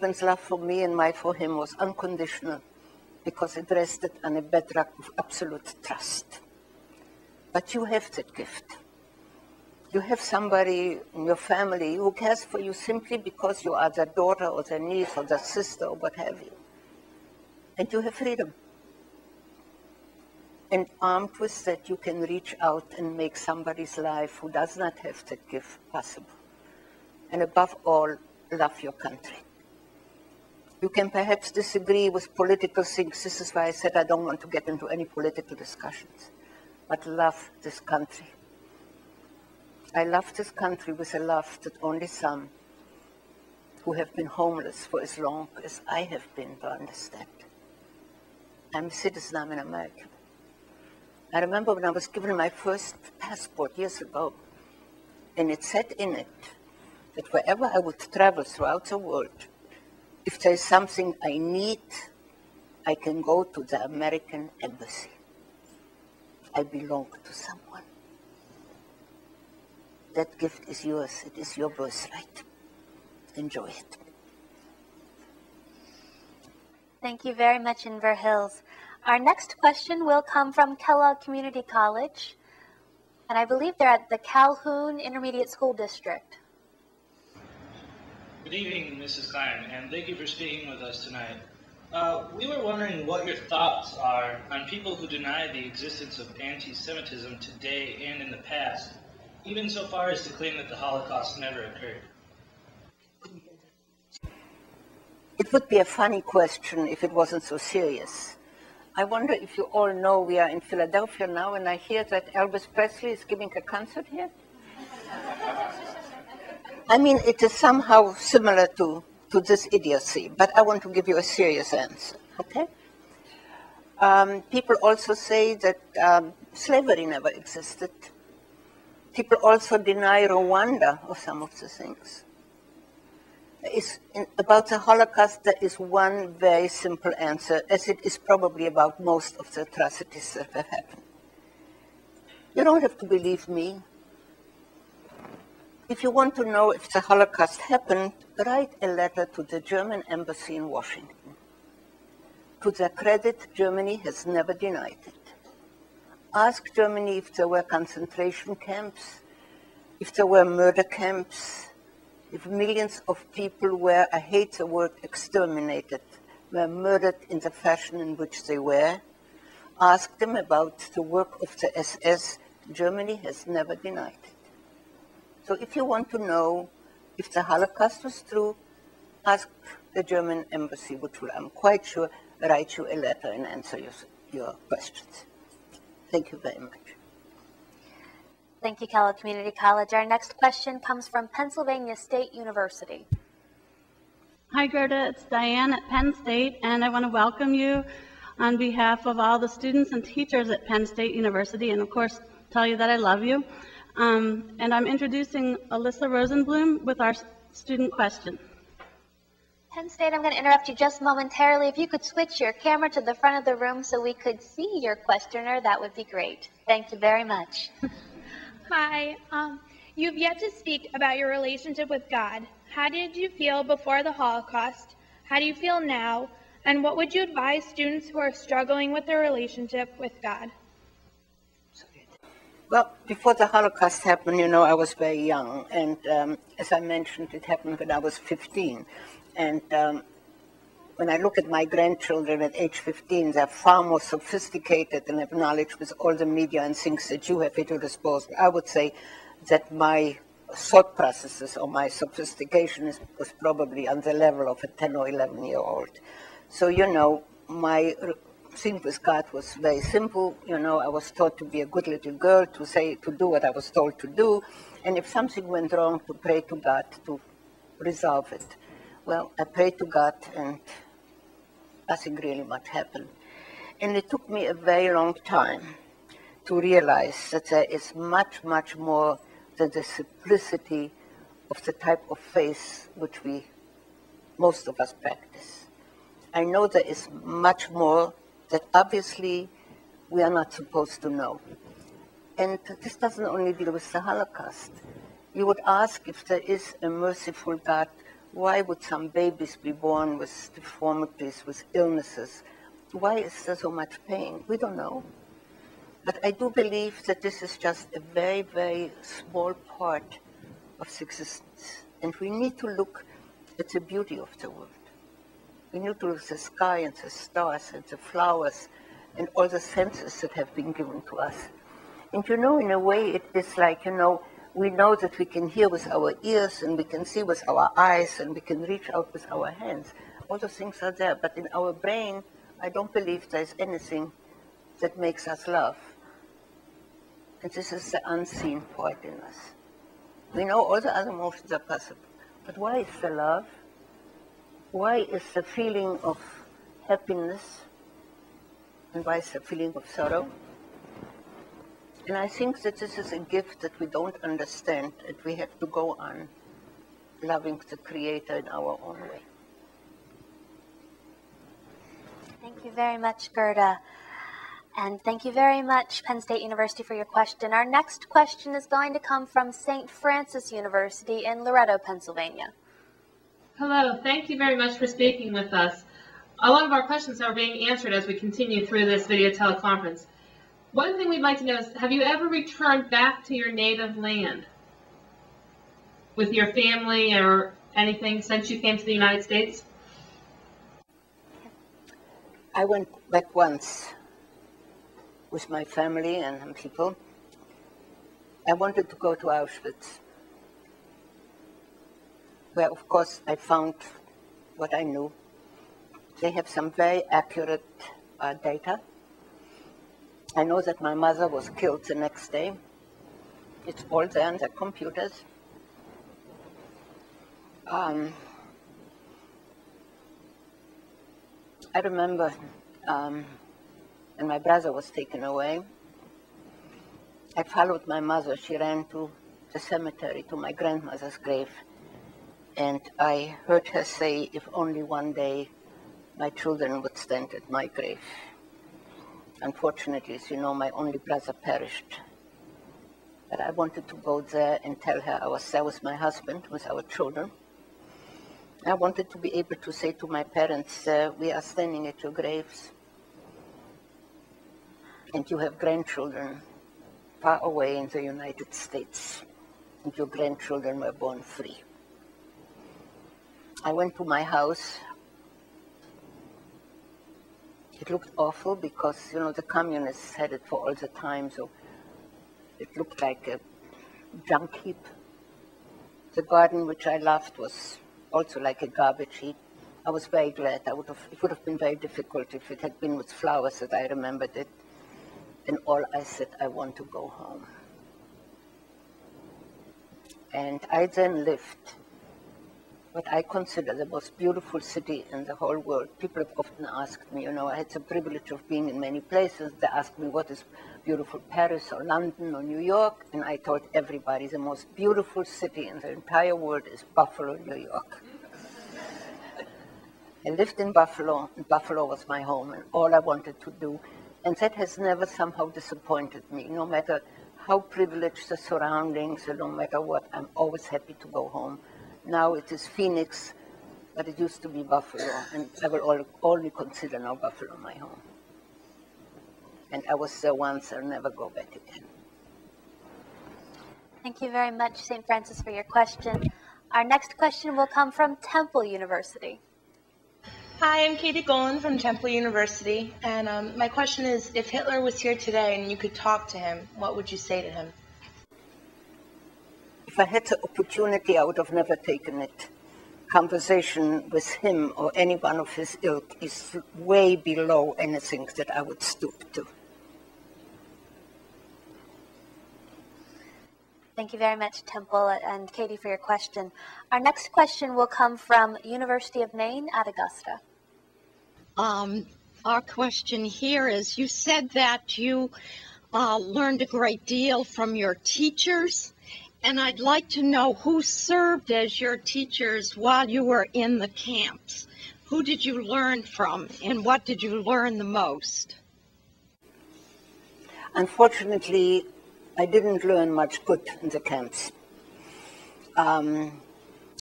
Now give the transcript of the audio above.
husband's love for me and mine for him was unconditional because it rested on a bedrock of absolute trust. But you have that gift. You have somebody in your family who cares for you simply because you are their daughter or their niece or their sister or what have you. And you have freedom. And armed with that, you can reach out and make somebody's life who does not have that gift possible. And above all, love your country. You can perhaps disagree with political things. This is why I said I don't want to get into any political discussions. But love this country. I love this country with a love that only some who have been homeless for as long as I have been to understand. I'm a citizen, I'm an American. I remember when I was given my first passport years ago, and it said in it that wherever I would travel throughout the world, if there is something I need, I can go to the American embassy. I belong to someone. That gift is yours. It is your birthright. Enjoy it. Thank you very much, Inver Hills. Our next question will come from Kellogg Community College, and I believe they're at the Calhoun Intermediate School District. Good evening, Mrs. Klein, and thank you for speaking with us tonight. We were wondering what your thoughts are on people who deny the existence of anti-Semitism today and in the past, even so far as to claim that the Holocaust never occurred. It would be a funny question if it wasn't so serious. I wonder if you all know we are in Philadelphia now, and I hear that Elvis Presley is giving a concert here. I mean, it is somehow similar to this idiocy, but I want to give you a serious answer, okay? People also say that slavery never existed. People also deny Rwanda of some of the things. About the Holocaust, there is one very simple answer, as it is probably about most of the atrocities that have happened. You don't have to believe me. If you want to know if the Holocaust happened, write a letter to the German embassy in Washington. To their credit, Germany has never denied it. Ask Germany if there were concentration camps, if there were murder camps, if millions of people were, I hate the word exterminated, were murdered in the fashion in which they were. Ask them about the work of the SS. Germany has never denied it. So if you want to know if the Holocaust was true, ask the German embassy, which will, I'm quite sure, write you a letter and answer your questions. Thank you very much. Thank you, Kellogg Community College. Our next question comes from Pennsylvania State University. Hi, Gerda. It's Diane at Penn State, and I want to welcome you on behalf of all the students and teachers at Penn State University, and of course, tell you that I love you. And I'm introducing Alyssa Rosenblum with our student question. Penn State, I'm going to interrupt you just momentarily. If you could switch your camera to the front of the room so we could see your questioner, that would be great. Thank you very much. Hi. You've yet to speak about your relationship with God. How did you feel before the Holocaust? How do you feel now? And what would you advise students who are struggling with their relationship with God? Well, before the Holocaust happened, you know, I was very young. And as I mentioned, it happened when I was 15. And when I look at my grandchildren at age 15, they're far more sophisticated and have knowledge with all the media and things that you have at your disposal. I would say that my thought processes or my sophistication was probably on the level of a 10 or 11-year-old. So, you know, my thing with God was very simple. You know, I was taught to be a good little girl, to do what I was told to do. And if something went wrong, to pray to God to resolve it. Well, I prayed to God and nothing really much happened. And it took me a very long time to realize that there is much, much more than the simplicity of the type of faith which most of us practice. I know there is much more that obviously we are not supposed to know. And this doesn't only deal with the Holocaust. You would ask if there is a merciful God Why would some babies be born with deformities, with illnesses? Why is there so much pain? We don't know. But I do believe that this is just a very, very small part of existence. And we need to look at the beauty of the world. We need to look at the sky and the stars and the flowers and all the senses that have been given to us. And you know, in a way, it is like, you know, we know that we can hear with our ears and we can see with our eyes and we can reach out with our hands. All those things are there, but in our brain, I don't believe there's anything that makes us love. And this is the unseen part in us. We know all the other emotions are possible, but why is the love? Why is the feeling of happiness? And why is the feeling of sorrow? And I think that this is a gift that we don't understand, and we have to go on loving the Creator in our own way. Thank you very much, Gerda. And thank you very much, Penn State University, for your question. Our next question is going to come from St. Francis University in Loretto, Pennsylvania. Hello, thank you very much for speaking with us. A lot of our questions are being answered as we continue through this video teleconference. One thing we'd like to know is, have you ever returned back to your native land with your family or anything since you came to the United States? I went back once with my family and people. I wanted to go to Auschwitz, where, of course, I found what I knew. They have some very accurate data. I know that my mother was killed the next day. It's all there on the computers. I remember when my brother was taken away, I followed my mother. She ran to the cemetery, to my grandmother's grave, and I heard her say, if only one day my children would stand at my grave. Unfortunately, as you know, my only brother perished. But I wanted to go there and tell her I was there with my husband, with our children. I wanted to be able to say to my parents, we are standing at your graves, and you have grandchildren far away in the United States, and your grandchildren were born free. I went to my house. It looked awful because, you know, the communists had it for all the time, so it looked like a junk heap. The garden, which I loved, was also like a garbage heap. I was very glad. It would have been very difficult if it had been with flowers that I remembered it. And all I said, I want to go home. And I then lived what I consider the most beautiful city in the whole world. People have often asked me, you know, I had the privilege of being in many places. They asked me, what is beautiful, Paris or London or New York? And I told everybody, the most beautiful city in the entire world is Buffalo, New York. I lived in Buffalo, and Buffalo was my home, and all I wanted to do. And that has never somehow disappointed me. No matter how privileged the surroundings, or no matter what, I'm always happy to go home. Now it is Phoenix, but it used to be Buffalo, and I will only consider now Buffalo my home. And I was there once, I'll never go back again. Thank you very much, St. Francis, for your question. Our next question will come from Temple University. Hi, I'm Katie Golan from Temple University, and my question is, if Hitler was here today and you could talk to him, what would you say to him? If I had the opportunity, I would have never taken it. Conversation with him or any one of his ilk is way below anything that I would stoop to. Thank you very much, Temple and Katie, for your question. Our next question will come from University of Maine at Augusta. Our question here is, you said that you learned a great deal from your teachers, and I'd like to know who served as your teachers while you were in the camps. Who did you learn from, and what did you learn the most? Unfortunately, I didn't learn much good in the camps.